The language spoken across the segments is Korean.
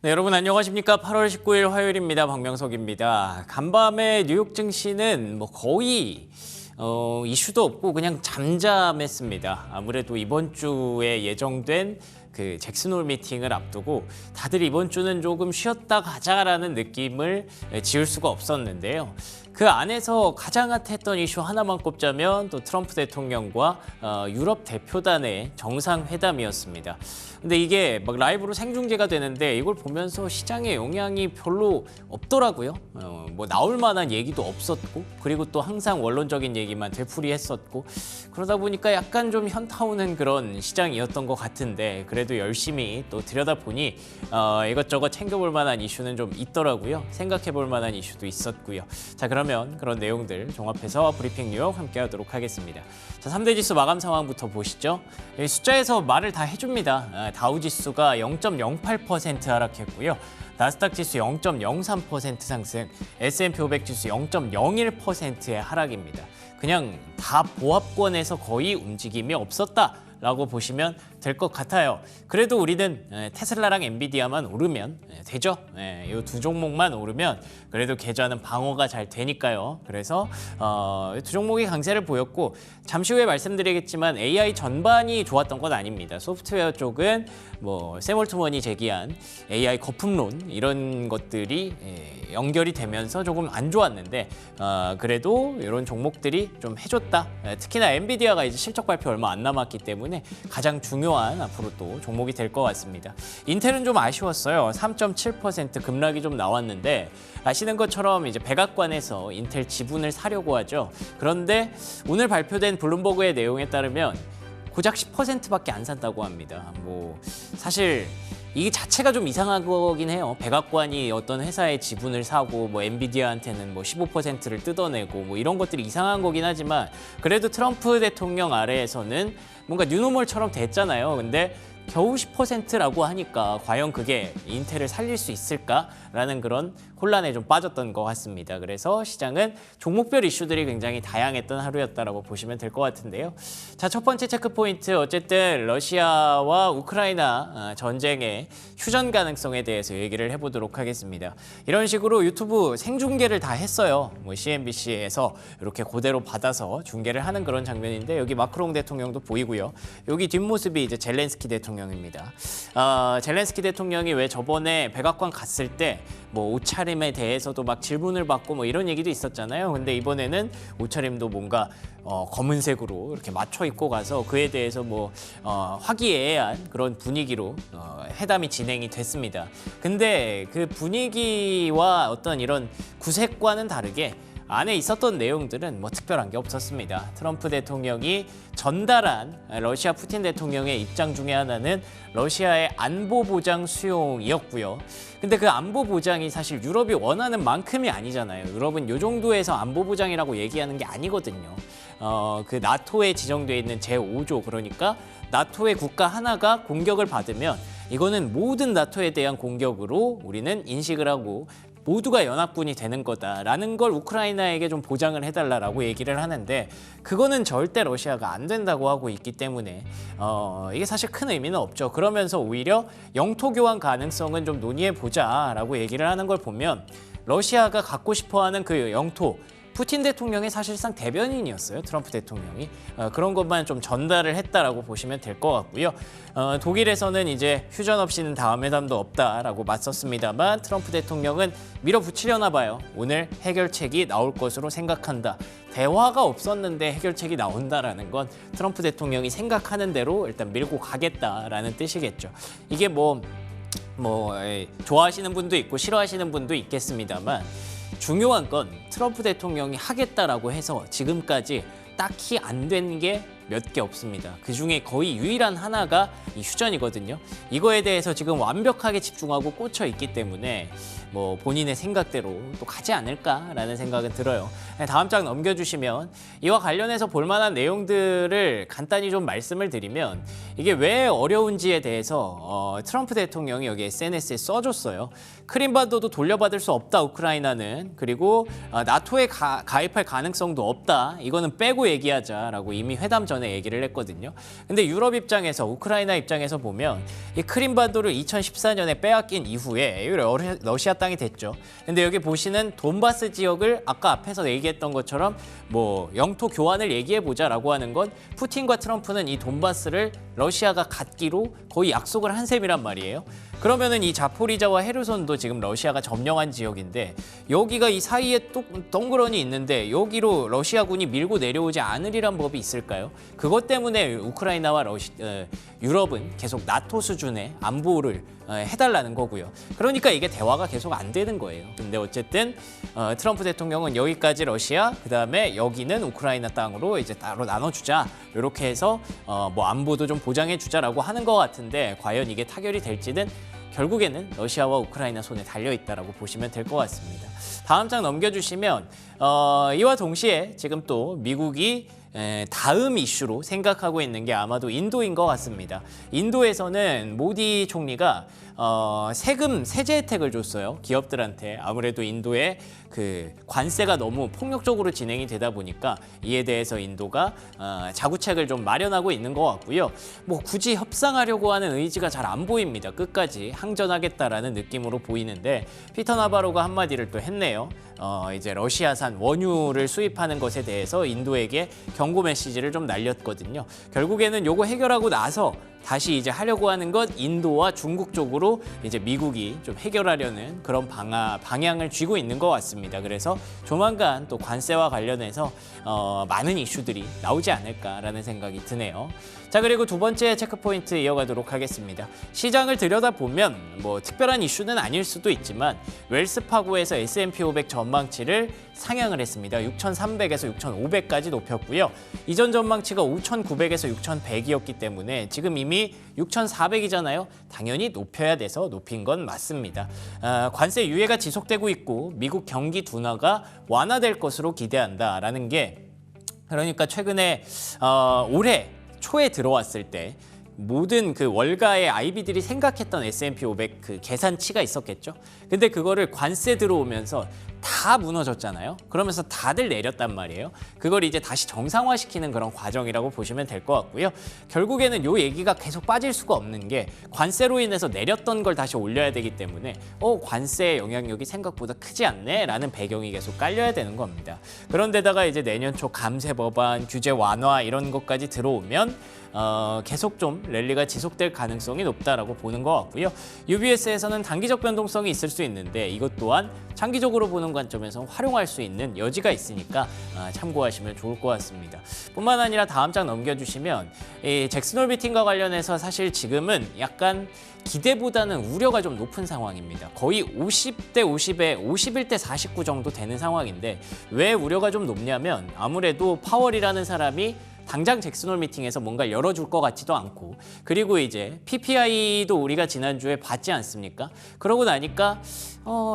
네, 여러분 안녕하십니까? 8월 19일 화요일입니다. 박명석입니다. 간밤에 뉴욕 증시는 거의 이슈도 없고 그냥 잠잠했습니다. 아무래도 이번 주에 예정된 그 잭슨홀 미팅을 앞두고 다들 이번 주는 조금 쉬었다 가자라는 느낌을 지울 수가 없었는데요. 그 안에서 가장 핫했던 이슈 하나만 꼽자면 또 트럼프 대통령과 유럽 대표단의 정상회담이었습니다. 근데 이게 막 라이브로 생중계가 되는데 이걸 보면서 시장에 영향이 별로 없더라고요. 뭐 나올 만한 얘기도 없었고, 그리고 또 항상 원론적인 얘기만 되풀이했었고, 그러다 보니까 약간 좀 현타 오는 그런 시장이었던 것 같은데, 그래도 열심히 또 들여다보니 이것저것 챙겨볼 만한 이슈는 좀 있더라고요. 생각해볼 만한 이슈도 있었고요. 자, 그러면 그런 내용들 종합해서 브리핑 뉴욕 함께하도록 하겠습니다. 자, 3대 지수 마감 상황부터 보시죠. 숫자에서 말을 다 해줍니다. 다우 지수가 0.08% 하락했고요. 나스닥 지수 0.03% 상승, S&P 500 지수 0.01%의 하락입니다. 그냥 다 보합권에서 거의 움직임이 없었다라고 보시면 될 것 같아요. 그래도 우리는 테슬라랑 엔비디아만 오르면 되죠. 이 두 종목만 오르면 그래도 계좌는 방어가 잘 되니까요. 그래서 두 종목이 강세를 보였고, 잠시 후에 말씀드리겠지만 AI 전반이 좋았던 건 아닙니다. 소프트웨어 쪽은 샘 올트먼이 제기한 AI 거품론 이런 것들이 연결이 되면서 조금 안 좋았는데, 그래도 이런 종목들이 좀 해줬다. 특히나 엔비디아가 이제 실적 발표 얼마 안 남았기 때문에 가장 중요한 앞으로 또 종목이 될 것 같습니다. 인텔은 좀 아쉬웠어요. 3.7% 급락이 좀 나왔는데, 아시는 것처럼 이제 백악관에서 인텔 지분을 사려고 하죠. 그런데 오늘 발표된 블룸버그의 내용에 따르면 고작 10%밖에 안 산다고 합니다. 사실 이게 자체가 좀 이상한 거긴 해요. 백악관이 어떤 회사의 지분을 사고 엔비디아한테는 15%를 뜯어내고 이런 것들이 이상한 거긴 하지만, 그래도 트럼프 대통령 아래에서는 뭔가 뉴노멀처럼 됐잖아요. 근데 겨우 10%라고 하니까 과연 그게 인텔을 살릴 수 있을까라는 그런 혼란에 좀 빠졌던 것 같습니다. 그래서 시장은 종목별 이슈들이 굉장히 다양했던 하루였다라고 보시면 될 것 같은데요. 자, 첫 번째 체크 포인트, 어쨌든 러시아와 우크라이나 전쟁의 휴전 가능성에 대해서 얘기를 해보도록 하겠습니다. 이런 식으로 유튜브 생중계를 다 했어요. CNBC에서 이렇게 그대로 받아서 중계를 하는 그런 장면인데, 여기 마크롱 대통령도 보이고요. 여기 뒷모습이 이제 젤렌스키 대통령입니다. 젤렌스키 대통령이 왜 저번에 백악관 갔을 때 옷차림에 대해서도 막 질문을 받고 이런 얘기도 있었잖아요. 근데 이번에는 옷차림도 뭔가 검은색으로 이렇게 맞춰 입고 가서 그에 대해서 화기애애한 그런 분위기로 회담이 진행이 됐습니다. 근데 그 분위기와 어떤 이런 구색과는 다르게 안에 있었던 내용들은 특별한 게 없었습니다. 트럼프 대통령이 전달한 러시아 푸틴 대통령의 입장 중에 하나는 러시아의 안보 보장 수용이었고요. 근데 그 안보 보장이 사실 유럽이 원하는 만큼이 아니잖아요. 유럽은 이 정도에서 안보 보장이라고 얘기하는 게 아니거든요. 그 나토에 지정되어 있는 제5조, 그러니까 나토의 국가 하나가 공격을 받으면 이거는 모든 나토에 대한 공격으로 우리는 인식을 하고 모두가 연합군이 되는 거다라는 걸 우크라이나에게 좀 보장을 해달라고 얘기를 하는데, 그거는 절대 러시아가 안 된다고 하고 있기 때문에 이게 사실 큰 의미는 없죠. 그러면서 오히려 영토 교환 가능성은 좀 논의해보자라고 얘기를 하는 걸 보면, 러시아가 갖고 싶어하는 그 영토, 푸틴 대통령이 사실상 대변인이었어요. 트럼프 대통령이. 그런 것만 좀 전달을 했다라고 보시면 될 것 같고요. 독일에서는 이제 휴전 없이는 다음 회담도 없다라고 맞섰습니다만, 트럼프 대통령은 밀어붙이려나 봐요. 오늘 해결책이 나올 것으로 생각한다. 대화가 없었는데 해결책이 나온다라는 건 트럼프 대통령이 생각하는 대로 일단 밀고 가겠다라는 뜻이겠죠. 이게 좋아하시는 분도 있고 싫어하시는 분도 있겠습니다만, 중요한 건 트럼프 대통령이 하겠다라고 해서 지금까지 딱히 안 된 게 몇 개 없습니다. 그중에 거의 유일한 하나가 이 휴전이거든요. 이거에 대해서 지금 완벽하게 집중하고 꽂혀 있기 때문에 본인의 생각대로 또 가지 않을까라는 생각은 들어요. 다음 장 넘겨주시면 이와 관련해서 볼만한 내용들을 간단히 좀 말씀을 드리면, 이게 왜 어려운지에 대해서 트럼프 대통령이 여기 SNS에 써줬어요. 크림반도도 돌려받을 수 없다, 우크라이나는. 그리고 나토에 가입할 가능성도 없다. 이거는 빼고 얘기하자라고 이미 회담 전 전에 얘기를 했거든요. 근데 유럽 입장에서, 우크라이나 입장에서 보면 이 크림반도를 2014년에 빼앗긴 이후에 러시아 땅이 됐죠. 근데 여기 보시는 돈바스 지역을 아까 앞에서 얘기했던 것처럼 뭐 영토 교환을 얘기해보자라고 하는 건 푸틴과 트럼프는 이 돈바스를 러시아가 갖기로 거의 약속을 한 셈이란 말이에요. 그러면은 이 자포리자와 헤르손도 지금 러시아가 점령한 지역인데 여기가 이 사이에 덩그러니 있는데 여기로 러시아군이 밀고 내려오지 않으리란 법이 있을까요? 그것 때문에 우크라이나와 유럽은 계속 나토 수준의 안보를 해달라는 거고요. 그러니까 이게 대화가 계속 안 되는 거예요. 근데 어쨌든 트럼프 대통령은 여기까지 러시아, 그다음에 여기는 우크라이나 땅으로 이제 따로 나눠주자. 이렇게 해서 뭐 안보도 좀 보장해주자라고 하는 것 같은데 과연 이게 타결이 될지는 결국에는 러시아와 우크라이나 손에 달려있다라고 보시면 될 것 같습니다. 다음 장 넘겨주시면 이와 동시에 지금 또 미국이 다음 이슈로 생각하고 있는 게 아마도 인도인 것 같습니다. 인도에서는 모디 총리가 세제 혜택을 줬어요. 기업들한테. 아무래도 인도의 그 관세가 너무 폭력적으로 진행이 되다 보니까 이에 대해서 인도가 자구책을 좀 마련하고 있는 것 같고요. 뭐 굳이 협상하려고 하는 의지가 잘 안 보입니다. 끝까지 항전하겠다라는 느낌으로 보이는데 피터 나바로가 한마디를 또 했네요. 이제 러시아산 원유를 수입하는 것에 대해서 인도에게 경고 메시지를 좀 날렸거든요. 결국에는 요거 해결하고 나서 다시 이제 하려고 하는 것 인도와 중국 쪽으로 이제 미국이 좀 해결하려는 그런 방향을 쥐고 있는 것 같습니다. 그래서 조만간 또 관세와 관련해서 많은 이슈들이 나오지 않을까라는 생각이 드네요. 자, 그리고 두 번째 체크포인트 이어가도록 하겠습니다. 시장을 들여다보면 뭐 특별한 이슈는 아닐 수도 있지만 웰스파고에서 S&P 500 전망치를 상향을 했습니다. 6,300에서 6,500까지 높였고요. 이전 전망치가 5,900에서 6,100이었기 때문에 지금 이미 6,400이잖아요. 당연히 높여야 돼서 높인 건 맞습니다. 관세 유예가 지속되고 있고 미국 경기 둔화가 완화될 것으로 기대한다라는 게 그러니까 최근에 올해 초에 들어왔을 때 모든 그 월가의 IB들이 생각했던 S&P 500 그 계산치가 있었겠죠. 근데 그거를 관세 들어오면서 다 무너졌잖아요. 그러면서 다들 내렸단 말이에요. 그걸 이제 다시 정상화시키는 그런 과정이라고 보시면 될 것 같고요. 결국에는 요 얘기가 계속 빠질 수가 없는 게 관세로 인해서 내렸던 걸 다시 올려야 되기 때문에 관세의 영향력이 생각보다 크지 않네 라는 배경이 계속 깔려야 되는 겁니다. 그런데다가 이제 내년 초 감세 법안, 규제 완화 이런 것까지 들어오면 계속 좀 랠리가 지속될 가능성이 높다라고 보는 것 같고요. UBS에서는 단기적 변동성이 있을 수 있는데 이것 또한 장기적으로 보는 관점에서 활용할 수 있는 여지가 있으니까 참고하시면 좋을 것 같습니다. 뿐만 아니라 다음 장 넘겨주시면 이 잭슨홀 미팅과 관련해서 사실 지금은 약간 기대보다는 우려가 좀 높은 상황입니다. 거의 50대 50에 51대 49 정도 되는 상황인데 왜 우려가 좀 높냐면 아무래도 파월이라는 사람이 당장 잭슨홀 미팅에서 뭔가 열어줄 것 같지도 않고 그리고 이제 PPI도 우리가 지난주에 봤지 않습니까? 그러고 나니까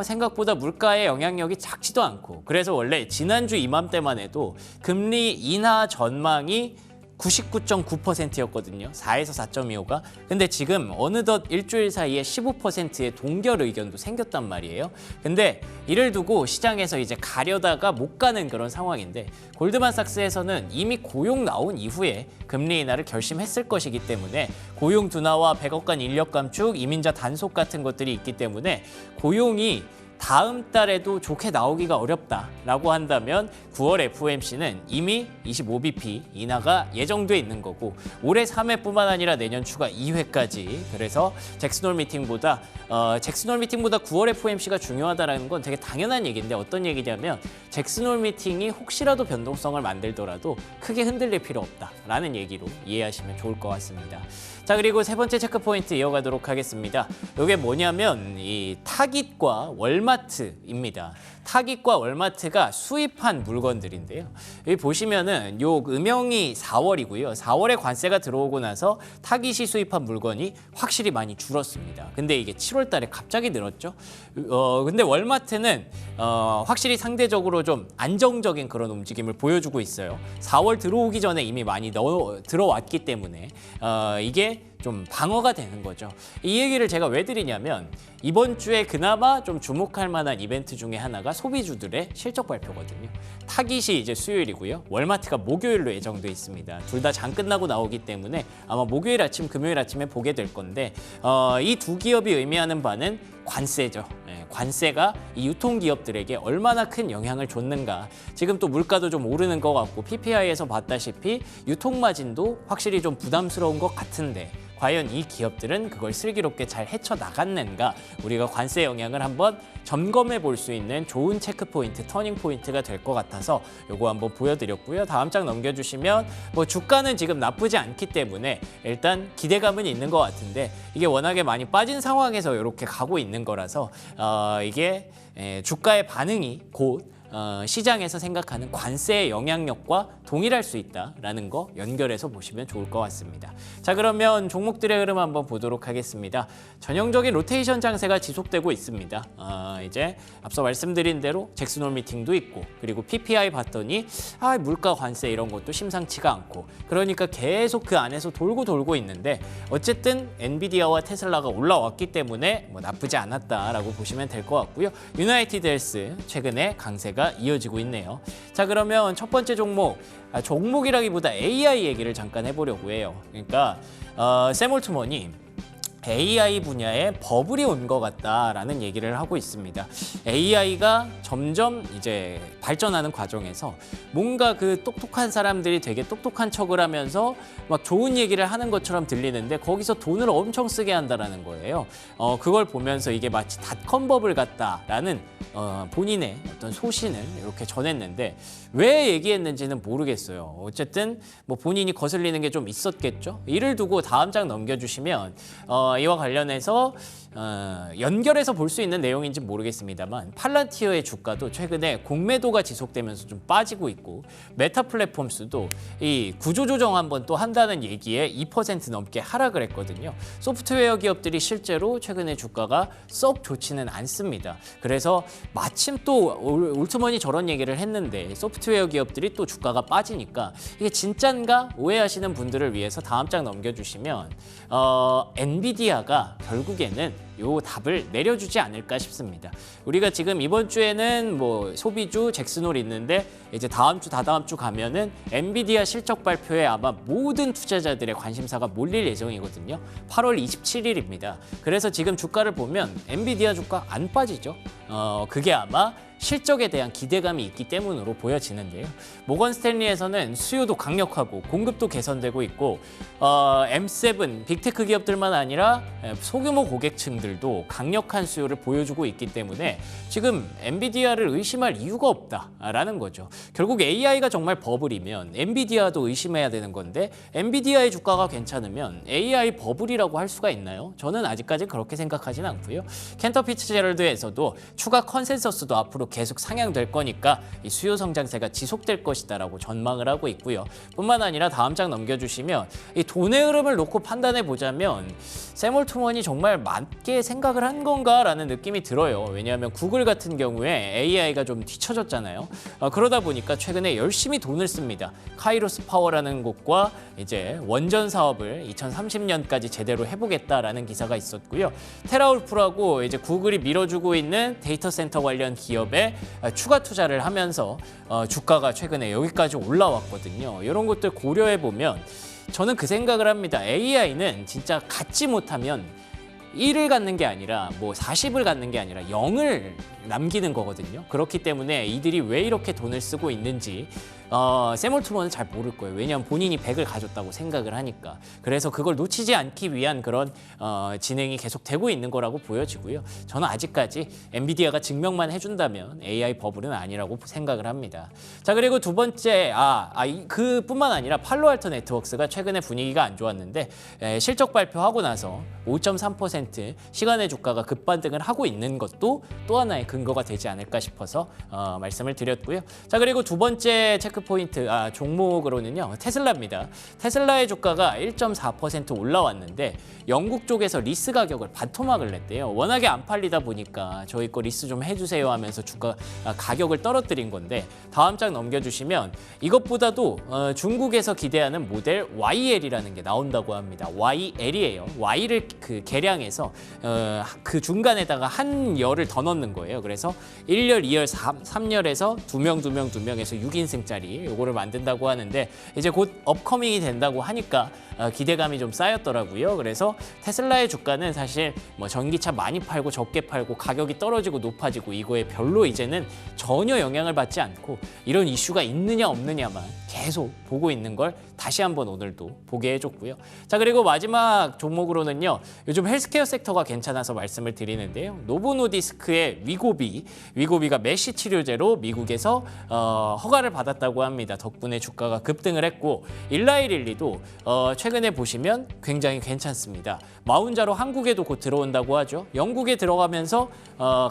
생각보다 물가의 영향력이 작지도 않고 그래서 원래 지난주 이맘때만 해도 금리 인하 전망이 99.9%였거든요. 4에서 4.25가. 근데 지금 어느덧 일주일 사이에 15%의 동결 의견도 생겼단 말이에요. 근데 이를 두고 시장에서 이제 가려다가 못 가는 그런 상황인데 골드만삭스에서는 이미 고용 나온 이후에 금리 인하를 결심했을 것이기 때문에 고용 둔화와 100억 간 인력 감축, 이민자 단속 같은 것들이 있기 때문에 고용이 다음 달에도 좋게 나오기가 어렵다라고 한다면 9월 FOMC는 이미 25bp 인하가 예정돼 있는 거고 올해 3회뿐만 아니라 내년 추가 2회까지 그래서 잭슨홀 미팅보다 9월 FOMC가 중요하다는 건 되게 당연한 얘기인데 어떤 얘기냐면 잭슨홀 미팅이 혹시라도 변동성을 만들더라도 크게 흔들릴 필요 없다라는 얘기로 이해하시면 좋을 것 같습니다. 자, 그리고 세 번째 체크포인트 이어가도록 하겠습니다. 이게 뭐냐면 이 타깃과 월마트입니다. 타깃과 월마트가 수입한 물건들인데요. 여기 보시면은 요 음영이 4월이고요. 4월에 관세가 들어오고 나서 타깃이 수입한 물건이 확실히 많이 줄었습니다. 근데 이게 7월 달에 갑자기 늘었죠. 근데 월마트는 확실히 상대적으로 좀 안정적인 그런 움직임을 보여주고 있어요. 4월 들어오기 전에 이미 많이 들어왔기 때문에 이게 좀 방어가 되는 거죠. 이 얘기를 제가 왜 드리냐면 이번 주에 그나마 좀 주목할 만한 이벤트 중에 하나가 소비주들의 실적 발표거든요. 타깃이 이제 수요일이고요. 월마트가 목요일로 예정돼 있습니다. 둘 다 장 끝나고 나오기 때문에 아마 목요일 아침, 금요일 아침에 보게 될 건데 이 두 기업이 의미하는 바는 관세죠. 관세가 이 유통기업들에게 얼마나 큰 영향을 줬는가. 지금 또 물가도 좀 오르는 것 같고 PPI에서 봤다시피 유통마진도 확실히 좀 부담스러운 것 같은데 과연 이 기업들은 그걸 슬기롭게 잘 헤쳐나갔는가, 우리가 관세 영향을 한번 점검해 볼 수 있는 좋은 체크포인트, 터닝포인트가 될 것 같아서 요거 한번 보여드렸고요. 다음 장 넘겨주시면 뭐 주가는 지금 나쁘지 않기 때문에 일단 기대감은 있는 것 같은데 이게 워낙에 많이 빠진 상황에서 이렇게 가고 있는 거라서 이게 주가의 반응이 곧 시장에서 생각하는 관세의 영향력과 동일할 수 있다라는 거 연결해서 보시면 좋을 것 같습니다. 자, 그러면 종목들의 흐름 한번 보도록 하겠습니다. 전형적인 로테이션 장세가 지속되고 있습니다. 이제 앞서 말씀드린 대로 잭슨홀 미팅도 있고 그리고 PPI 봤더니 물가 관세 이런 것도 심상치가 않고 그러니까 계속 그 안에서 돌고 있는데 어쨌든 엔비디아와 테슬라가 올라왔기 때문에 뭐 나쁘지 않았다라고 보시면 될 것 같고요. 유나이티드 헬스 최근에 강세가 이어지고 있네요. 자, 그러면 첫 번째 종목, 종목이라기보다 AI 얘기를 잠깐 해보려고 해요. 그러니까 샘 올트먼이 AI 분야에 버블이 온 것 같다라는 얘기를 하고 있습니다. AI가 점점 이제 발전하는 과정에서 뭔가 그 똑똑한 사람들이 되게 똑똑한 척을 하면서 막 좋은 얘기를 하는 것처럼 들리는데 거기서 돈을 엄청 쓰게 한다라는 거예요. 그걸 보면서 이게 마치 닷컴 버블 같다라는 본인의 어떤 소신을 이렇게 전했는데 왜 얘기했는지는 모르겠어요. 어쨌든 뭐 본인이 거슬리는 게 좀 있었겠죠. 이를 두고 다음 장 넘겨주시면 이와 관련해서 연결해서 볼 수 있는 내용인지 모르겠습니다만 팔란티어의 주가도 최근에 공매도가 지속되면서 좀 빠지고 있고 메타 플랫폼스도 이 구조조정 한번 또 한다는 얘기에 2% 넘게 하락을 했거든요. 소프트웨어 기업들이 실제로 최근에 주가가 썩 좋지는 않습니다. 그래서 마침 또 올트먼이 저런 얘기를 했는데 소프트웨어 기업들이 또 주가가 빠지니까 이게 진짠가 오해하시는 분들을 위해서 다음 장 넘겨주시면 엔비디아가 결국에는 요 답을 내려주지 않을까 싶습니다. 우리가 지금 이번 주에는 뭐 소비주 잭슨홀 있는데 이제 다음 주, 다다음 주 가면은 엔비디아 실적 발표에 아마 모든 투자자들의 관심사가 몰릴 예정이거든요. 8월 27일입니다. 그래서 지금 주가를 보면 엔비디아 주가 안 빠지죠. 그게 아마 실적에 대한 기대감이 있기 때문으로 보여지는데요. 모건 스탠리에서는 수요도 강력하고 공급도 개선되고 있고 M7 빅테크 기업들만 아니라 소규모 고객층들도 강력한 수요를 보여주고 있기 때문에 지금 엔비디아를 의심할 이유가 없다라는 거죠. 결국 AI가 정말 버블이면 엔비디아도 의심해야 되는 건데 엔비디아의 주가가 괜찮으면 AI 버블이라고 할 수가 있나요? 저는 아직까지 그렇게 생각하진 않고요. 캔터 피츠제럴드에서도 추가 컨센서스도 앞으로 계속 상향될 거니까 이 수요 성장세가 지속될 것이다라고 전망을 하고 있고요. 뿐만 아니라 다음 장 넘겨주시면 이 돈의 흐름을 놓고 판단해 보자면 샘 올트먼이 정말 맞게 생각을 한 건가라는 느낌이 들어요. 왜냐하면 구글 같은 경우에 AI가 좀 뒤처졌잖아요. 그러다 보니까 최근에 열심히 돈을 씁니다. 카이로스 파워라는 곳과 이제 원전 사업을 2030년까지 제대로 해보겠다라는 기사가 있었고요. 테라울프라고 이제 구글이 밀어주고 있는 데이터 센터 관련 기업에 추가 투자를 하면서 주가가 최근에 여기까지 올라왔거든요. 이런 것들 고려해 보면 저는 그 생각을 합니다. AI는 진짜 갖지 못하면 1을 갖는 게 아니라 뭐 40을 갖는 게 아니라 0을 남기는 거거든요. 그렇기 때문에 이들이 왜 이렇게 돈을 쓰고 있는지 샘 올트먼은 잘 모를 거예요. 왜냐하면 본인이 100을 가졌다고 생각을 하니까. 그래서 그걸 놓치지 않기 위한 그런 진행이 계속 되고 있는 거라고 보여지고요. 저는 아직까지 엔비디아가 증명만 해준다면 AI 버블은 아니라고 생각을 합니다. 자, 그리고 두 번째, 그뿐만 아니라 팔로알토 네트워크스가 최근에 분위기가 안 좋았는데 실적 발표하고 나서 5.3% 시간의 주가가 급반등을 하고 있는 것도 또 하나의 근거가 되지 않을까 싶어서 말씀을 드렸고요. 자, 그리고 두 번째 체크 포인트 종목으로는요. 테슬라입니다. 테슬라의 주가가 1.4% 올라왔는데 영국 쪽에서 리스 가격을 반토막을 냈대요. 워낙에 안 팔리다 보니까 저희 거 리스 좀 해주세요 하면서 주가 가격을 떨어뜨린 건데 다음 장 넘겨주시면 이것보다도 중국에서 기대하는 모델 YL이라는 게 나온다고 합니다. YL이에요. Y를 그 계량해서 그 중간에다가 한 열을 더 넣는 거예요. 그래서 1열, 2열, 3열에서 2명, 2명, 2명에서 6인승짜리 요거를 만든다고 하는데 이제 곧 업커밍이 된다고 하니까 기대감이 좀 쌓였더라고요. 그래서 테슬라의 주가는 사실 뭐 전기차 많이 팔고 적게 팔고 가격이 떨어지고 높아지고 이거에 별로 이제는 전혀 영향을 받지 않고 이런 이슈가 있느냐 없느냐만 계속 보고 있는 걸 다시 한번 오늘도 보게 해줬고요. 자, 그리고 마지막 종목으로는요. 요즘 헬스케어 섹터가 괜찮아서 말씀을 드리는데요. 노보노디스크의 위고비가 메쉬 치료제로 미국에서 허가를 받았다고 합니다. 덕분에 주가가 급등을 했고 일라이릴리도 최근에 보시면 굉장히 괜찮습니다. 마운자로 한국에도 곧 들어온다고 하죠. 영국에 들어가면서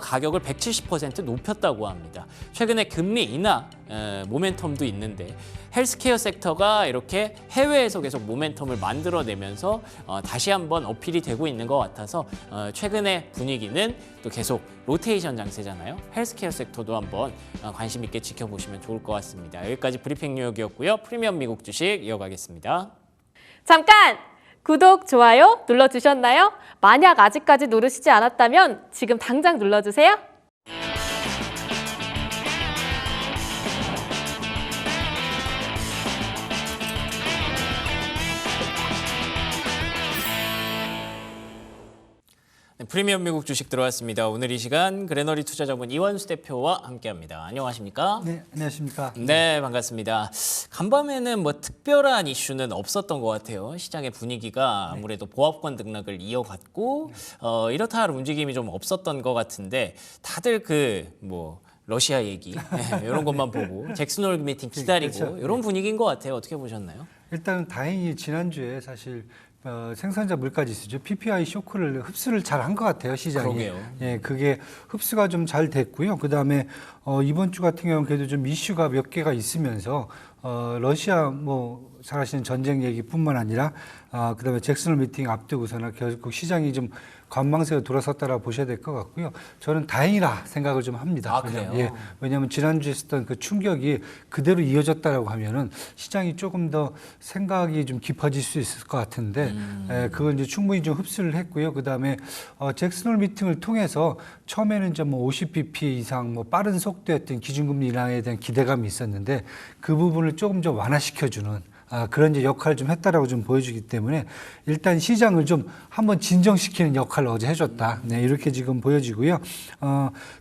가격을 170% 높였다고 합니다. 최근에 금리 인하 모멘텀도 있는데 헬스케어 섹터가 이렇게 해외에서 계속 모멘텀을 만들어내면서 다시 한번 어필이 되고 있는 것 같아서 최근의 분위기는 또 계속 로테이션 장세잖아요. 헬스케어 섹터도 한번 관심 있게 지켜보시면 좋을 것 같습니다. 여기까지 브리핑 뉴욕이었고요. 프리미엄 미국 주식 이어가겠습니다. 잠깐! 구독, 좋아요 눌러주셨나요? 만약 아직까지 누르시지 않았다면 지금 당장 눌러주세요. 네, 프리미엄 미국 주식 들어왔습니다. 오늘 이 시간 그래너리 투자자문 이원수 대표와 함께합니다. 안녕하십니까? 네, 안녕하십니까? 네, 반갑습니다. 간밤에는 뭐 특별한 이슈는 없었던 것 같아요. 시장의 분위기가 아무래도 보합권 등락을 이어갔고 이렇다 할 움직임이 좀 없었던 것 같은데 다들 러시아 얘기 이런 것만 보고 잭슨홀 미팅 기다리고 그렇죠. 이런 분위기인 것 같아요. 어떻게 보셨나요? 일단 다행히 지난주에 사실 생산자 물가지수죠. PPI 쇼크를 흡수를 잘 한 것 같아요, 시장이. 그러게요. 예, 그게 흡수가 좀 잘 됐고요. 그다음에 이번 주 같은 경우는 그래도 좀 이슈가 몇 개가 있으면서 러시아 잘 아시는 전쟁 얘기뿐만 아니라 그다음에 잭슨홀 미팅 앞두고서는 결국 시장이 좀 관망세로 돌아섰다라고 보셔야 될 것 같고요. 저는 다행이라 생각을 좀 합니다. 그래요? 예, 왜냐하면 지난주에 있었던 그 충격이 그대로 이어졌다라고 하면은 시장이 조금 더 생각이 좀 깊어질 수 있을 것 같은데 그걸 이제 충분히 좀 흡수를 했고요. 그다음에 잭슨홀 미팅을 통해서 처음에는 좀 50bp 이상 빠른 속도의 어떤 기준금리 인하에 대한 기대감이 있었는데 그 부분을 조금 좀 완화시켜주는 그런 이제 역할을 좀 했다라고 좀 보여주기 때문에 일단 시장을 좀 한번 진정시키는 역할을 어제 해줬다. 네, 이렇게 지금 보여지고요.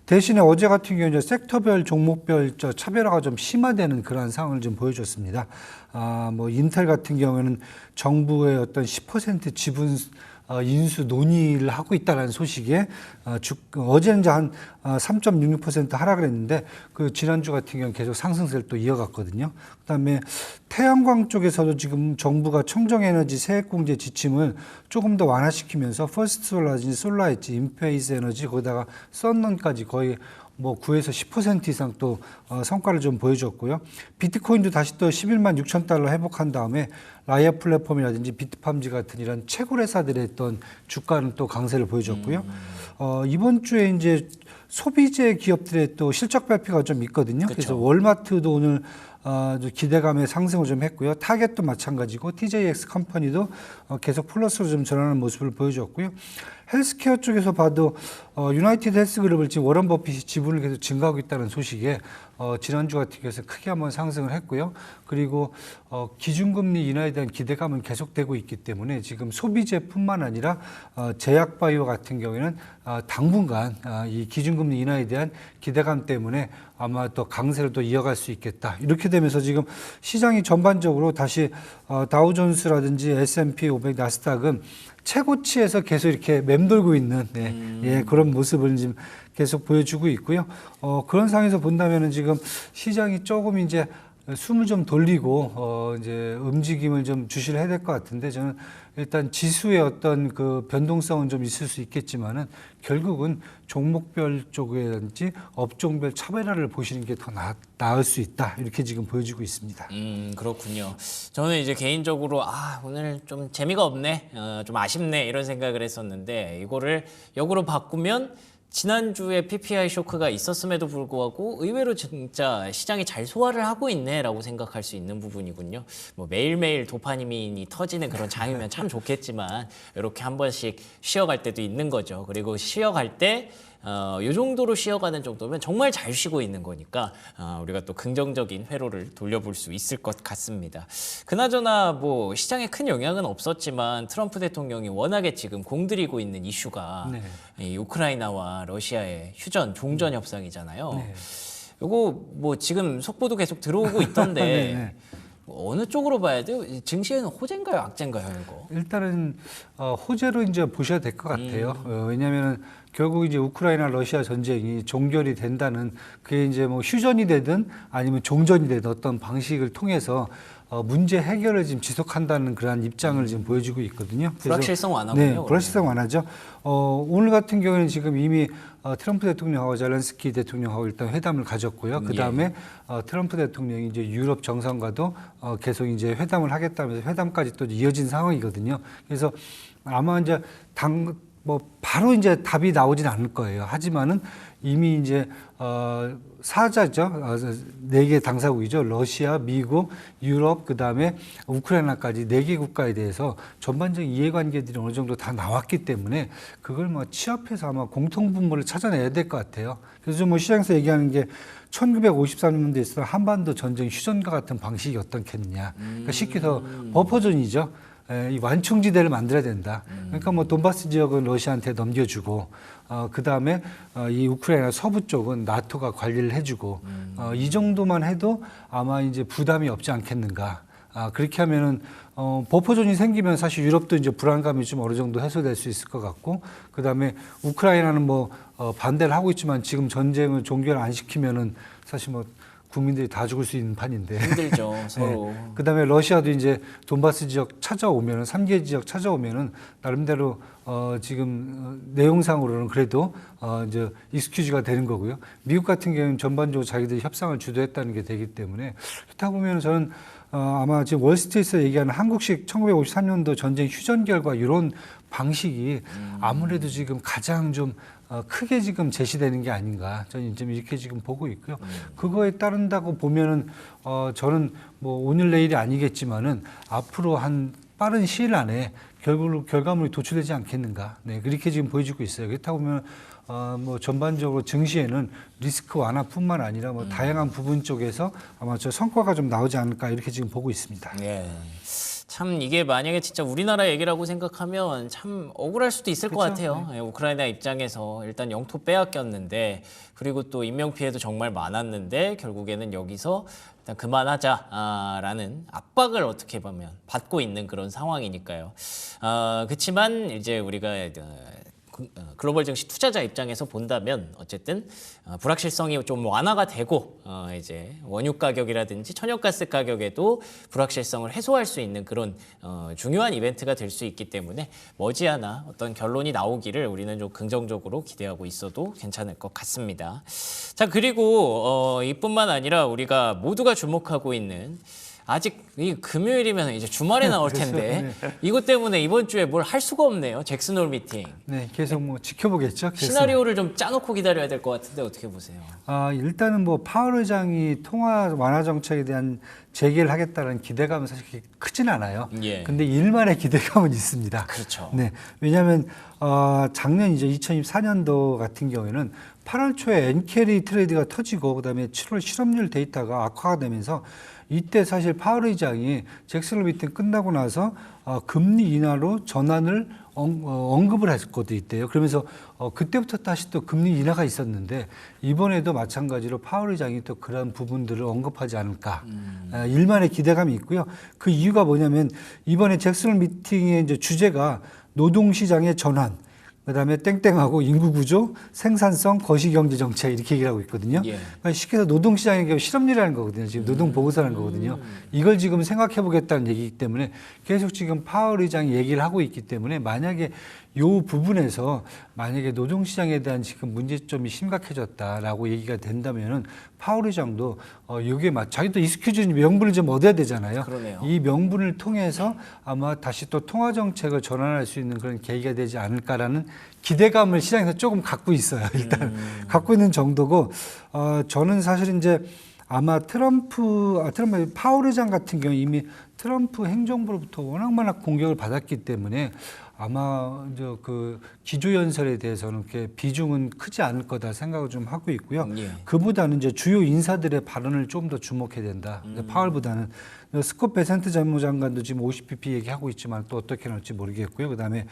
대신에 어제 같은 경우는 섹터별, 종목별 차별화가 좀 심화되는 그런 상황을 좀 보여줬습니다. 인텔 같은 경우에는 정부의 어떤 10% 지분 인수 논의를 하고 있다는 소식에 어제는 이제 한 3.66% 하락을 했는데 그 지난주 같은 경우는 계속 상승세를 또 이어갔거든요. 그다음에 태양광 쪽에서도 지금 정부가 청정에너지 세액공제 지침을 조금 더 완화시키면서 퍼스트솔라든지 솔라엣지, 인페이스 에너지 거기다가 썬런까지 거의 9에서 10% 이상 또 성과를 좀 보여줬고요. 비트코인도 다시 또 11만 6천 달러 회복한 다음에 라이어 플랫폼이라든지 비트팜즈 같은 이런 채굴 회사들의 어떤 주가는 또 강세를 보여줬고요. 이번 주에 이제 소비재 기업들의 또 실적 발표가 좀 있거든요. 그쵸. 그래서 월마트도 오늘 기대감의 상승을 좀 했고요. 타겟도 마찬가지고 TJX 컴퍼니도 계속 플러스로 좀 전환하는 모습을 보여줬고요. 헬스케어 쪽에서 봐도 유나이티드 헬스그룹을 지금 워런 버핏이 지분을 계속 증가하고 있다는 소식에 지난주 같은 경우에는 크게 한번 상승을 했고요. 그리고 기준금리 인하에 대한 기대감은 계속되고 있기 때문에 지금 소비재뿐만 아니라 제약바이오 같은 경우에는 당분간 이 기준금리 인하에 대한 기대감 때문에 아마 또 강세를 또 이어갈 수 있겠다. 이렇게 되면서 지금 시장이 전반적으로 다시 다우존스라든지 S&P 500, 나스닥은 최고치에서 계속 이렇게 맴돌고 있는 그런 모습을 지금 계속 보여주고 있고요. 그런 상황에서 본다면은 지금 시장이 조금 이제 숨을 좀 돌리고 이제 움직임을 좀 주시를 해야 될 것 같은데 저는 일단 지수의 어떤 그 변동성은 좀 있을 수 있겠지만은 결국은 종목별 쪽이라든지 업종별 차별화를 보시는 게 더 나을 수 있다 이렇게 지금 보여지고 있습니다. 그렇군요. 저는 이제 개인적으로 오늘 좀 재미가 없네, 좀 아쉽네 이런 생각을 했었는데 이거를 역으로 바꾸면 지난주에 PPI 쇼크가 있었음에도 불구하고 의외로 진짜 시장이 잘 소화를 하고 있네라고 생각할 수 있는 부분이군요. 뭐 매일매일 도파민이 터지는 그런 장이면 참 좋겠지만 이렇게 한 번씩 쉬어갈 때도 있는 거죠. 그리고 쉬어갈 때 이 정도로 쉬어가는 정도면 정말 잘 쉬고 있는 거니까 우리가 또 긍정적인 회로를 돌려볼 수 있을 것 같습니다. 그나저나 뭐 시장에 큰 영향은 없었지만 트럼프 대통령이 워낙에 지금 공들이고 있는 이슈가 이 우크라이나와 러시아의 휴전, 종전 협상이잖아요. 네. 이거 뭐 지금 속보도 계속 들어오고 있던데 네. 어느 쪽으로 봐야 돼요? 증시에는 호재인가요, 악재인가요, 이거? 일단은 호재로 이제 보셔야 될 것 같아요. 왜냐하면 결국 이제 우크라이나 러시아 전쟁이 종결이 된다는 그게 이제 뭐 휴전이 되든 아니면 종전이 되든 어떤 방식을 통해서 문제 해결을 지금 지속한다는 그러한 입장을 지금 보여주고 있거든요. 그래서 불확실성 완화군요. 네, 불확실성 완화죠. 오늘 같은 경우에는 지금 이미 트럼프 대통령하고 zel렌스키 대통령하고 일단 회담을 가졌고요. 그 다음에 트럼프 대통령이 이제 유럽 정상과도 계속 이제 회담을 하겠다면서 회담까지 또 이어진 상황이거든요. 그래서 아마 이제 바로 이제 답이 나오진 않을 거예요. 하지만은 이미 이제 사자죠. 4개 당사국이죠. 러시아, 미국, 유럽, 그다음에 우크라이나까지 4개 국가에 대해서 전반적인 이해관계들이 어느 정도 다 나왔기 때문에 그걸 뭐 취합해서 아마 공통 분모를 찾아내야 될 것 같아요. 그래서 뭐 시장에서 얘기하는 게 1953년도에 있었던 한반도 전쟁 휴전과 같은 방식이 어떻겠느냐. 그러니까 쉽게 더 버퍼존이죠. 이 완충지대를 만들어야 된다. 그러니까 뭐 돈바스 지역은 러시아한테 넘겨주고, 그 다음에 이 우크라이나 서부 쪽은 나토가 관리를 해주고, 이 정도만 해도 아마 이제 부담이 없지 않겠는가. 그렇게 하면은 버퍼존이 생기면 사실 유럽도 이제 불안감이 좀 어느 정도 해소될 수 있을 것 같고, 그 다음에 우크라이나는 뭐 반대를 하고 있지만 지금 전쟁을 종결 안 시키면은 사실 뭐 국민들이 다 죽을 수 있는 판인데. 힘들죠, 서로. 네. 그다음에 러시아도 이제 돈바스 지역 찾아오면은 3개 지역 찾아오면은 나름대로 지금 내용상으로는 그래도 이제 익스큐즈가 되는 거고요. 미국 같은 경우는 전반적으로 자기들이 협상을 주도했다는 게 되기 때문에 그렇다 보면 저는 아마 지금 월스트리트에서 얘기하는 한국식 1953년도 전쟁 휴전 결과 이런 방식이 아무래도 지금 가장 좀 크게 지금 제시되는 게 아닌가 저는 좀 이렇게 지금 보고 있고요. 그거에 따른다고 보면은 저는 뭐 오늘 내일이 아니겠지만은 앞으로 한 빠른 시일 안에 결과물이 도출되지 않겠는가. 네, 그렇게 지금 보여지고 있어요. 그렇다 보면 뭐 전반적으로 증시에는 리스크 완화뿐만 아니라 뭐 다양한 부분 쪽에서 아마 저 성과가 좀 나오지 않을까 이렇게 지금 보고 있습니다. 예. 참 이게 만약에 진짜 우리나라 얘기라고 생각하면 참 억울할 수도 있을 것 같아요. 예, 우크라이나 입장에서 일단 영토 빼앗겼는데 그리고 또 인명피해도 정말 많았는데 결국에는 여기서 일단 그만하자라는 압박을 어떻게 보면 받고 있는 그런 상황이니까요. 그렇지만 이제 우리가 글로벌 증시 투자자 입장에서 본다면 어쨌든 불확실성이 좀 완화가 되고 이제 원유 가격이라든지 천연가스 가격에도 불확실성을 해소할 수 있는 그런 중요한 이벤트가 될 수 있기 때문에 머지않아 어떤 결론이 나오기를 우리는 좀 긍정적으로 기대하고 있어도 괜찮을 것 같습니다. 자, 그리고 이뿐만 아니라 우리가 모두가 주목하고 있는 아직 이 금요일이면 이제 주말에 나올 텐데 이것 때문에 이번 주에 뭘 할 수가 없네요. 잭슨홀 미팅. 네, 계속 뭐 지켜보겠죠. 계속. 시나리오를 좀 짜놓고 기다려야 될 것 같은데 어떻게 보세요? 일단은 뭐 파월 의장이 통화 완화 정책에 대한 재개를 하겠다는 기대감은 사실 그렇게 크진 않아요. 예. 근데 일만의 기대감은 있습니다. 그렇죠. 네, 왜냐하면 작년 이제 2024년도 같은 경우에는 8월 초에 엔캐리 트레이드가 터지고 그다음에 7월 실업률 데이터가 악화가 되면서 이때 사실 파월 의장이 잭슨홀 미팅 끝나고 나서 금리 인하로 전환을 언급을 했거든요. 이때요. 그러면서 그때부터 다시 또 금리 인하가 있었는데 이번에도 마찬가지로 파월 의장이 또 그런 부분들을 언급하지 않을까. 일만의 기대감이 있고요. 그 이유가 뭐냐면 이번에 잭슨홀 미팅의 이제 주제가 노동시장의 전환, 그다음에 땡땡하고 인구 구조, 생산성, 거시 경제 정책 이렇게 얘기를 하고 있거든요. 예. 그러니까 쉽게 해서 노동시장의 경우 실업률이라는 거거든요. 지금 노동 보고서라는 거거든요. 이걸 지금 생각해 보겠다는 얘기이기 때문에 계속 지금 파월 의장이 얘기를 하고 있기 때문에 만약에 요 부분에서 만약에 노동시장에 대한 지금 문제점이 심각해졌다라고 얘기가 된다면은 파월 의장도 여기에 자기도 익스큐즈 명분을 좀 얻어야 되잖아요. 그러네요. 이 명분을 통해서 아마 다시 또 통화 정책을 전환할 수 있는 그런 계기가 되지 않을까라는 기대감을 시장에서 조금 갖고 있어요. 일단 갖고 있는 정도고 저는 사실 이제 아마 트럼프 파월 의장 같은 경우 이미 트럼프 행정부로부터 워낙 공격을 받았기 때문에 아마 이제 그 기조연설에 대해서는 그렇게 비중은 크지 않을 거다 생각을 좀 하고 있고요. 예. 그보다는 이제 주요 인사들의 발언을 좀 더 주목해야 된다. 파월보다는 스콧 베센트 재무장관도 지금 50bp 얘기하고 있지만 또 어떻게 나올지 모르겠고요. 그다음에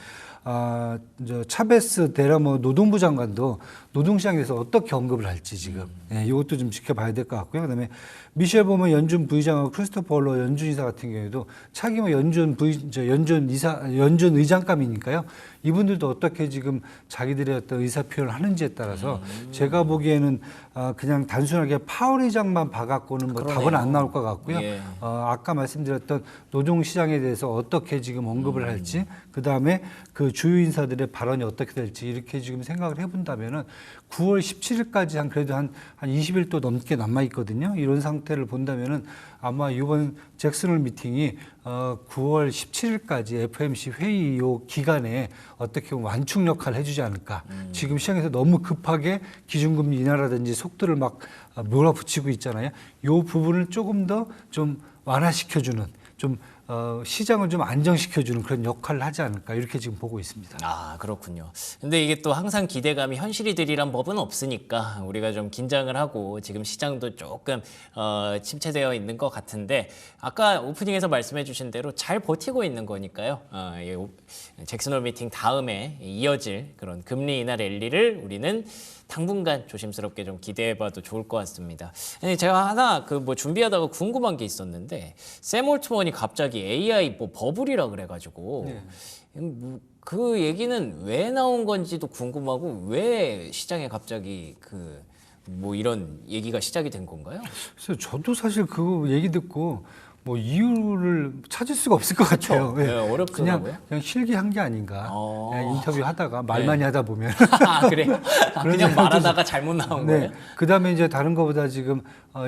이제 차베스 데라모 노동부 장관도 노동시장에 대해서 어떻게 언급을 할지 지금 이것도 좀 지켜봐야 될 것 같고요. 그다음에 미셸 보먼 연준 부의장하고 크리스토퍼 얼러 연준 이사 같은 경우에도 차기 뭐 연준 의장감이니까요. 이분들도 어떻게 지금 자기들의 어떤 의사 표현을 하는지에 따라서 제가 보기에는 그냥 단순하게 파월 의장만 봐갖고는 뭐 답은 안 나올 것 같고요. 예. 아까 말씀드렸던 노동시장에 대해서 어떻게 지금 언급을 할지, 그 다음에 그 주요 인사들의 발언이 어떻게 될지 이렇게 지금 생각을 해본다면은 9월 17일까지 그래도 한 20일 또 넘게 남아 있거든요. 이런 상태를 본다면은 아마 이번 잭슨홀 미팅이 9월 17일까지 FOMC 회의 요 기간에 어떻게 보면 완충 역할을 해주지 않을까. 지금 시장에서 너무 급하게 기준금리 인하라든지 속도를 막 몰아붙이고 있잖아요. 요 부분을 조금 더 좀 완화시켜주는 좀 시장을 좀 안정시켜주는 그런 역할을 하지 않을까 이렇게 지금 보고 있습니다. 아, 그렇군요. 근데 이게 또 항상 기대감이 현실이 되리란 법은 없으니까 우리가 좀 긴장을 하고 지금 시장도 조금 침체되어 있는 것 같은데 아까 오프닝에서 말씀해 주신 대로 잘 버티고 있는 거니까요. 잭슨홀 미팅 다음에 이어질 그런 금리 인하 랠리를 우리는 당분간 조심스럽게 좀 기대해봐도 좋을 것 같습니다. 아니, 제가 하나 뭐 준비하다가 궁금한 게 있었는데 샘 올트먼이 갑자기 AI 뭐 버블이라 그래가지고 그 얘기는 왜 나온 건지도 궁금하고 왜 시장에 갑자기 뭐 이런 얘기가 시작이 된 건가요? 그래서 저도 사실 그 얘기 듣고 뭐 이유를 찾을 수가 없을 것 같아요. 네, 어렵더라고요. 그냥 실기한 게 아닌가. 그냥 인터뷰하다가 말 많이 하다 보면. 아, 그래요? 그냥 말하다가 잘못 나온 거예요? 그다음에 이제 다른 것보다 지금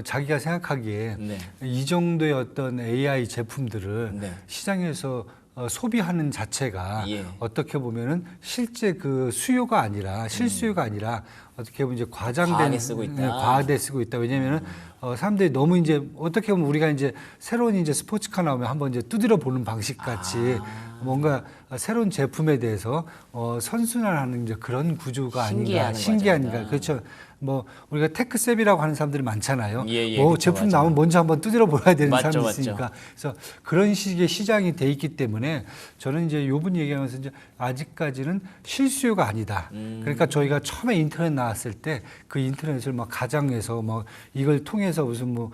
자기가 생각하기에 네. 이 정도의 어떤 AI 제품들을 네. 시장에서 소비하는 자체가 예. 어떻게 보면은 실제 그 수요가 아니라 실수요가 아니라 어떻게 보면 이제 과장된 과하게 쓰고 있다. 과하게 쓰고 있다. 왜냐면은 사람들이 너무 이제 어떻게 보면 우리가 이제 새로운 이제 스포츠카 나오면 한번 이제 두드려 보는 방식 같이 뭔가 새로운 제품에 대해서 선순환하는 이제 그런 구조가 아닌가, 신기한가. 그렇죠. 뭐 우리가 테크셉이라고 하는 사람들이 많잖아요. 뭐 그렇죠, 제품 나오면 먼저 한번 두드려 보야 되는 맞죠, 사람이 맞죠. 있으니까. 그래서 그런 식의 시장이 돼 있기 때문에 저는 이제 요분 얘기하면서 이제 아직까지는 실수요가 아니다. 그러니까 저희가 처음에 인터넷 나왔을 때 그 인터넷을 막 가장해서 뭐 이걸 통해서 무슨 뭐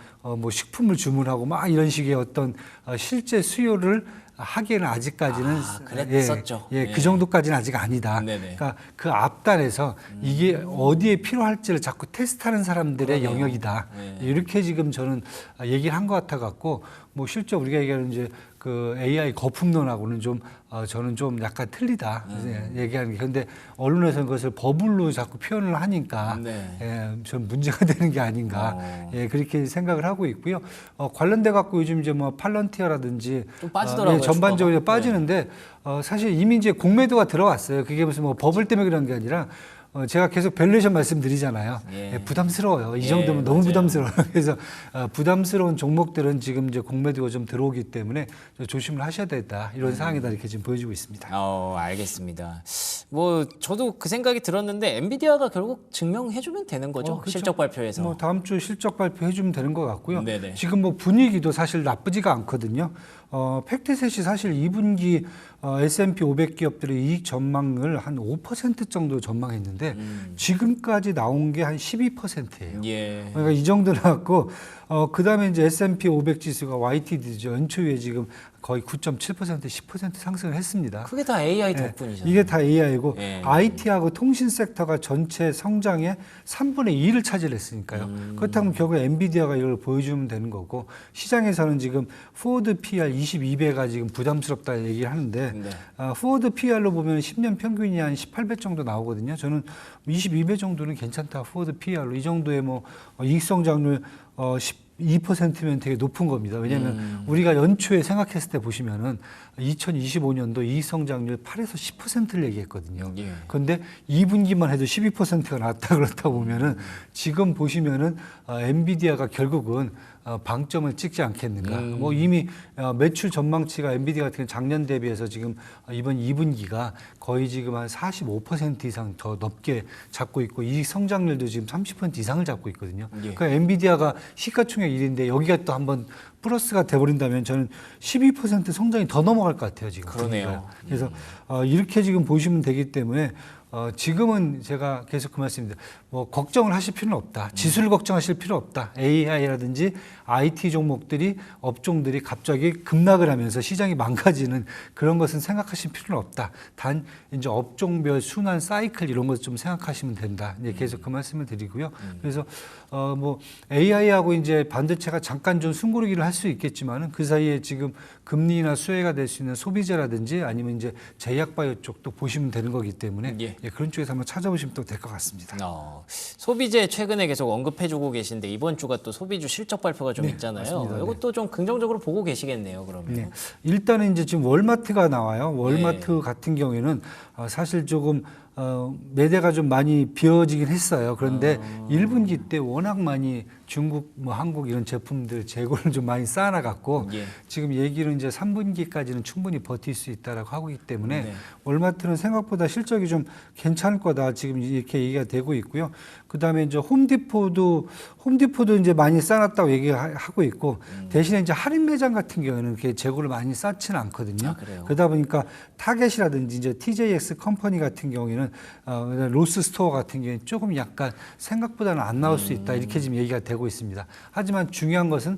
식품을 주문하고 막 이런 식의 어떤 실제 수요를 하기에는 아직까지는 그랬었죠. 그 정도까지는 아직 아니다. 네네. 그러니까 그 앞단에서 이게 어디에 필요할지를 자꾸 테스트하는 사람들의 그러네요. 영역이다. 네. 이렇게 지금 저는 얘기를 한 것 같아 갖고 뭐 실제 우리가 얘기하는 이제 그 AI 거품론하고는 좀 저는 좀 약간 틀리다 얘기하는 게. 그런데 언론에서는 그것을 버블로 자꾸 표현을 하니까 좀 문제가 되는 게 아닌가 그렇게 생각을 하고 있고요. 관련돼 갖고 요즘 이제 뭐 팔런티어라든지 좀 빠지더라고요. 전반적으로 주가가. 빠지는데 사실 이미 이제 공매도가 들어왔어요. 그게 무슨 뭐 버블 때문에 그런 게 아니라 제가 계속 밸류에이션 말씀드리잖아요. 부담스러워요. 이 정도면 너무 맞아요. 부담스러워요. 그래서 부담스러운 종목들은 지금 이제 공매도가 좀 들어오기 때문에 조심을 하셔야 되겠다. 이런 상황이다 이렇게 지금 보여지고 있습니다. 알겠습니다. 뭐 저도 그 생각이 들었는데 엔비디아가 결국 증명해주면 되는 거죠. 그렇죠. 실적 발표에서. 뭐 다음 주 실적 발표해주면 되는 것 같고요. 네네. 지금 뭐 분위기도 사실 나쁘지가 않거든요. 팩트셋이 사실 2분기 S&P 500 기업들의 이익 전망을 한 5% 정도 전망했는데 지금까지 나온 게 한 12%예요. 그러니까 이 정도 나왔고 그다음에 이제 S&P 500 지수가 YTD죠. 연초에 지금 거의 9.7% 10% 상승을 했습니다. 그게 다 AI 예, 덕분이잖아요. 이게 다 AI고 예. IT하고 통신 섹터가 전체 성장의 3분의 2를 차지했으니까요. 그렇다면 결국 엔비디아가 이걸 보여주면 되는 거고 시장에서는 지금 포워드 PR 22배가 지금 부담스럽다 얘기를 하는데 네. 포워드 PR로 보면 10년 평균이 한 18배 정도 나오거든요. 저는 22배 정도는 괜찮다. 포워드 PR로 이 정도의 뭐 이익 성장률 12%면 되게 높은 겁니다. 왜냐하면 우리가 연초에 생각했을 때 보시면은 2025년도 이익 성장률 8에서 10%를 얘기했거든요. 예. 그런데 2분기만 해도 12%가 나왔다 그렇다 보면은 지금 보시면은 엔비디아가 결국은 방점을 찍지 않겠는가. 뭐 이미 매출 전망치가 엔비디아 같은 경우는 작년 대비해서 지금 이번 2분기가 거의 지금 한 45% 이상 더 높게 잡고 있고 이익 성장률도 지금 30% 이상을 잡고 있거든요. 예. 그러니까 엔비디아가 시가총액 1인데 여기가 또 한번 플러스가 돼버린다면 저는 12% 성장이 더 넘어갈 것 같아요 지금. 그러네요. 그래서 이렇게 지금 보시면 되기 때문에 지금은 제가 계속 그 말씀입니다. 뭐 걱정을 하실 필요는 없다. 지수를 걱정하실 필요 없다. AI라든지 IT 종목들이 업종들이 갑자기 급락을 하면서 시장이 망가지는 그런 것은 생각하실 필요는 없다. 단 이제 업종별 순환 사이클 이런 것 좀 생각하시면 된다. 이제 계속 그 말씀을 드리고요. 그래서 뭐 AI하고 이제 반도체가 잠깐 좀 숨고르기를 할 수 있겠지만은 그 사이에 지금 금리나 수혜가 될 수 있는 소비재라든지 아니면 이제 제약바이오 쪽도 보시면 되는 거기 때문에 예. 예, 그런 쪽에서 한번 찾아보시면 또 될 것 같습니다. 소비재 최근에 계속 언급해주고 계신데 이번 주가 또 소비주 실적 발표가 좀 네, 있잖아요. 맞습니다. 이것도 좀 긍정적으로 보고 계시겠네요. 그러면. 네. 일단은 이제 지금 월마트가 나와요. 월마트 예. 같은 경우에는 사실 조금 매대가 좀 많이 비어지긴 했어요. 그런데 1분기 때 워낙 많이 중국, 뭐 한국 이런 제품들 재고를 좀 많이 쌓아놔갖고 예. 지금 얘기는 이제 3분기까지는 충분히 버틸 수 있다라고 하고 있기 때문에 네. 월마트는 생각보다 실적이 좀 괜찮을 거다 지금 이렇게 얘기가 되고 있고요. 그다음에 이제 홈디포도 이제 많이 쌓아놨다고 얘기하고 있고 대신에 이제 할인 매장 같은 경우에는 이렇게 재고를 많이 쌓지는 않거든요. 아, 그래요? 그러다 보니까 타겟이라든지 이제 TJX 컴퍼니 같은 경우에는 로스 스토어 같은 경우에 조금 약간 생각보다는 안 나올 수 있다 이렇게 지금 얘기가 되고 있습니다. 하지만 중요한 것은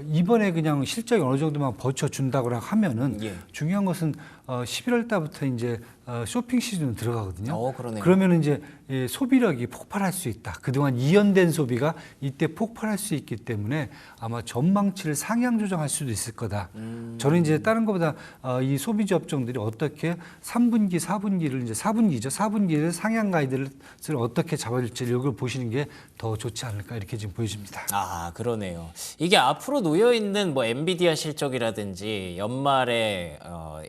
이번에 그냥 실적이 어느 정도만 버텨준다고 하면은 예. 중요한 것은 11월 달부터 이제 쇼핑 시즌 들어가거든요. 그러네요. 그러면 이제 소비력이 폭발할 수 있다. 그동안 이연된 소비가 이때 폭발할 수 있기 때문에 아마 전망치를 상향 조정할 수도 있을 거다. 저는 이제 다른 것보다 이 소비재 업종들이 어떻게 3분기, 4분기를 이제 4분기죠. 4분기를 상향 가이드를 어떻게 잡아줄지 이걸 보시는 게 더 좋지 않을까 이렇게 지금 보여집니다. 그러네요. 이게 앞으로 놓여 있는 뭐 엔비디아 실적이라든지 연말에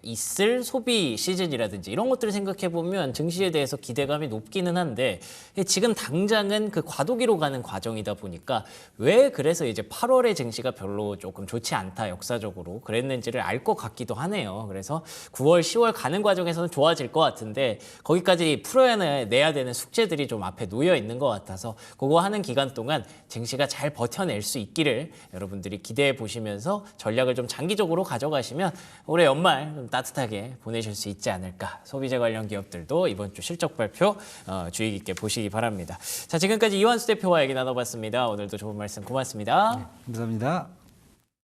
있을 소비 시즌이라든지 이런 것들을 생각해 보면 증시에 대해서 기대감이 높기는 한데 지금 당장은 그 과도기로 가는 과정이다 보니까 왜 그래서 이제 8월의 증시가 별로 조금 좋지 않다 역사적으로 그랬는지를 알 것 같기도 하네요. 그래서 9월, 10월 가는 과정에서는 좋아질 것 같은데 거기까지 풀어내야 되는 숙제들이 좀 앞에 놓여 있는 것 같아서 그거 하는 기간 동안 증시가 잘 버텨낼 수 있기를 여러분들이 기대해 보시면서 전략을 좀 장기적으로 가져가시면 올해 연말 좀 따뜻하게 보내실 수 있지 않을까. 소비재 관련 기업들도 이번 주 실적 발표 주의 깊게 보시기 바랍니다. 자, 지금까지 이완수 대표와 얘기 나눠봤습니다. 오늘도 좋은 말씀 고맙습니다. 감사합니다.